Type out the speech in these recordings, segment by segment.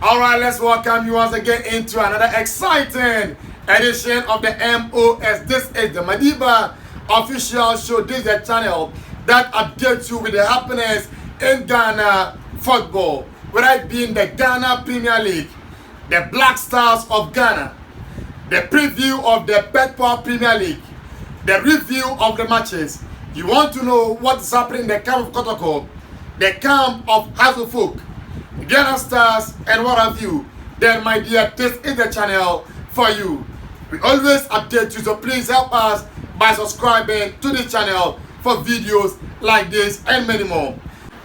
Alright, let's welcome you once again into another exciting edition of the MOS. This is the Madiba official show. This is the channel that updates you with the happenings in Ghana football, whether it be in the Ghana Premier League, the Black Stars of Ghana, the preview of the Bedport Premier League, the review of the matches. You want to know what's happening in the camp of Kotoko, the camp of Hasselfolk, Ghana Stars, and what have you, then my dear, this is the channel for you. We always update you, so please help us by subscribing to the channel for videos like this and many more.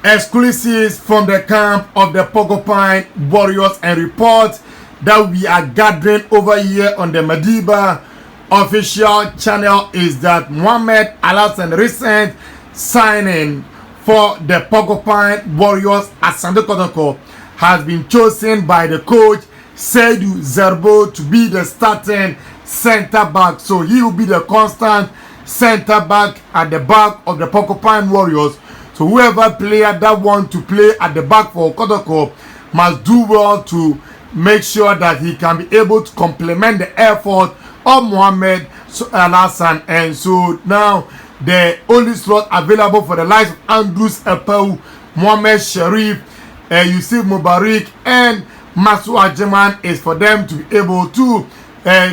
Exclusives from the camp of the Porcupine Warriors and reports that we are gathering over here on the Madiba official channel is that Mohamed Alhassan recent signing for the Porcupine Warriors at Kotoko has been chosen by the coach Zerbo to be the starting center back. So he will be the constant center back at the back of the Porcupine Warriors. So whoever player that want to play at the back for Kotoko must do well to make sure that he can be able to complement the effort of Mohamed Alhassan. And so now the only slot available for the likes of Andrews Epau, Mohamed Sharif, Yusuf Mubarak, and Masu Ajeman is for them to be able to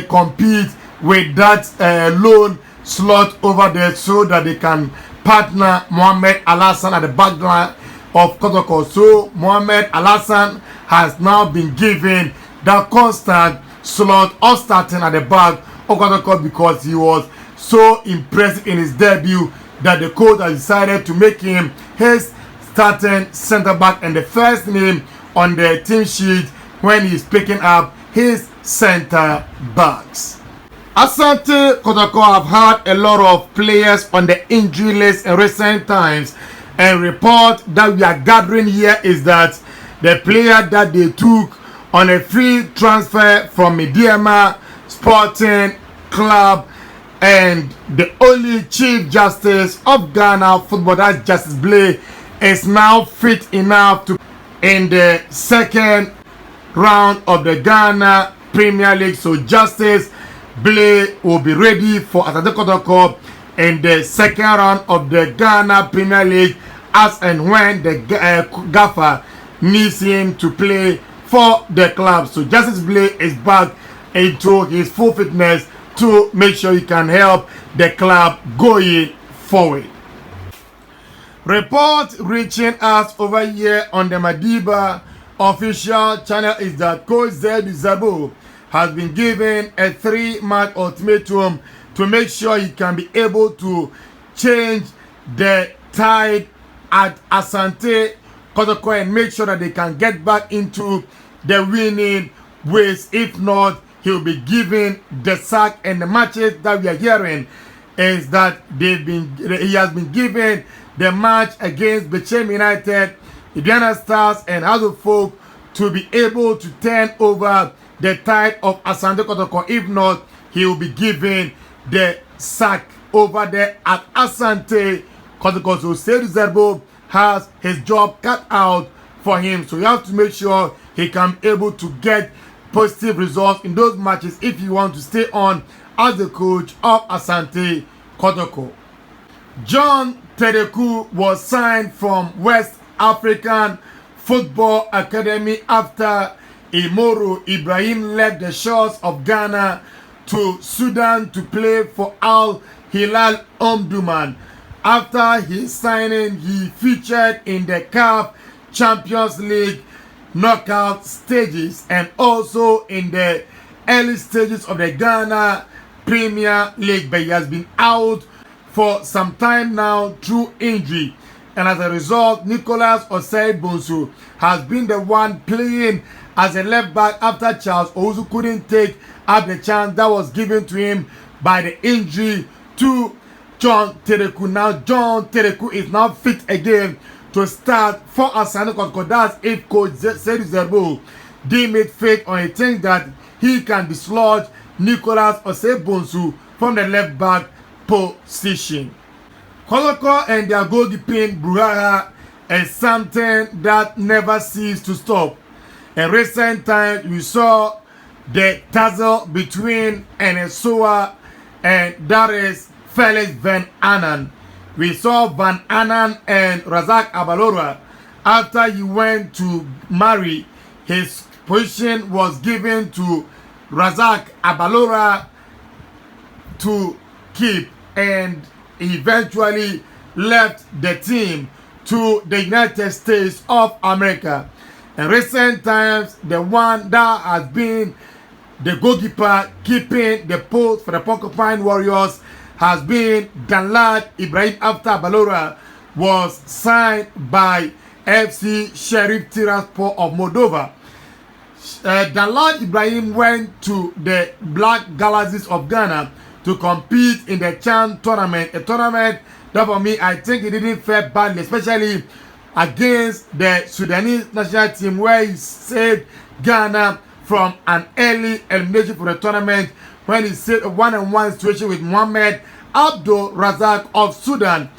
compete with that lone slot over there so that they can partner Mohamed Alhassan at the back line of Kotoko. So Mohamed Alhassan has now been given that constant slot of starting at the back of Kotoko because he was so impressive in his debut that the coach has decided to make him his starting center back and the first name on the team sheet when he's picking up his center backs. Asante Kotoko have had a lot of players on the injury list in recent times, and report that we are gathering here is that the player that they took on a free transfer from Mediama Sporting Club and the only Chief Justice of Ghana football, that's Justice Blay, is now fit enough to in the second round of the Ghana Premier League. So Justice Blay will be ready for Asante Kotoko in the second round of the Ghana Premier League as and when the gaffer needs him to play for the club. So Justice Blay is back into his full fitness to make sure he can help the club going forward. Report reaching us over here on the Madiba official channel is that coach Zerbo has been given a 3-match ultimatum to make sure he can be able to change the tide at Asante Kotoko and make sure that they can get back into the winning ways. If not, he'll be given the sack. And the matches that we are hearing is that he has been given the match against Bechem United, Ghana Stars, and other folk to be able to turn over the tide of Asante Kotoko. If not, he will be given the sack over there at Asante Kotoko. So Zerbo has his job cut out for him. So you have to make sure he can be able to get positive results in those matches if you want to stay on as the coach of Asante Kotoko. John Tereku was signed from West African Football Academy after Imoro Ibrahim led the shores of Ghana to Sudan to play for Al Hilal Omdurman. After his signing, he featured in the CAF Champions League knockout stages and also in the early stages of the Ghana Premier League, but he has been out for some time now through injury, and as a result Nicholas Osei-Bonsu has been the one playing as a left back after Charles Owusu couldn't take up the chance that was given to him by the injury to John Tereku. Now John Tereku is now fit again to start for Asante Kotoko. That's if coach Zerbo deem it fit or he thinks that he can dislodge Nicholas Osei-Bonsu from the left back position. Kotoko and their goalkeeping brouhaha is something that never ceases to stop. In recent times, we saw the tussle between Enesua and that is Felix Van Anan. We saw Van Anan and Razak Abalora. After he went to marry, his position was given to Razak Abalora to keep, and eventually left the team to the United States of America. In recent times, the one that has been the goalkeeper keeping the post for the Porcupine Warriors has been Danlad Ibrahim after Balora was signed by FC Sheriff Tiraspol of Moldova. Danlad Ibrahim went to the Black Galaxies of Ghana to compete in the Chan tournament, a tournament that for me I think he didn't fare badly, especially against the Sudanese national team where he saved Ghana from an early elimination for the tournament when he saved a one-on-one situation with Mohamed Abdul Razak of Sudan.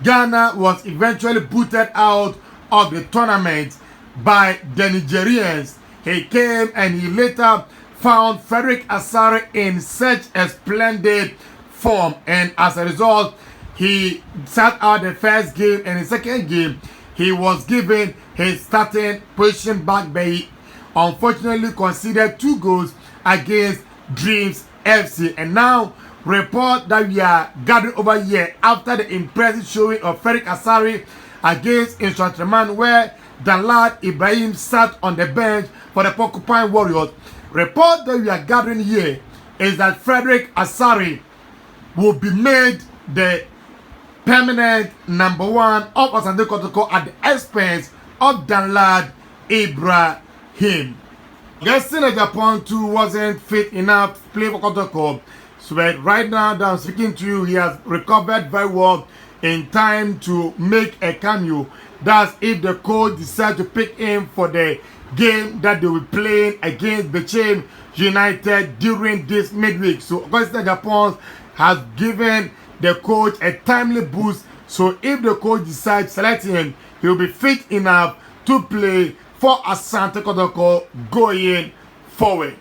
Ghana was eventually booted out of the tournament by the Nigerians. He came and he later found Frederick Asare in such a splendid form, and as a result, he sat out the first game, and the second game, he was given his starting position back, but he unfortunately conceded 2 goals against Dreams FC. And now, report that we are gathering over here after the impressive showing of Frederick Asare against Instructorman, where Danlad Ibrahim sat on the bench for the Porcupine Warriors. Report that we are gathering here is that Frederick Asare will be made the permanent number 1 of Asante Kotoko at the expense of Danlad Ibrahim. Guessing that Japan 2 wasn't fit enough to play for Kotoko. So right now that I'm speaking to you, he has recovered very well in time to make a cameo. That's if the coach decides to pick him for the game that they will be playing against Bechem United during this midweek. So Augusta Japan has given the coach a timely boost. So if the coach decides to select him, he will be fit enough to play for Asante Kotoko going forward.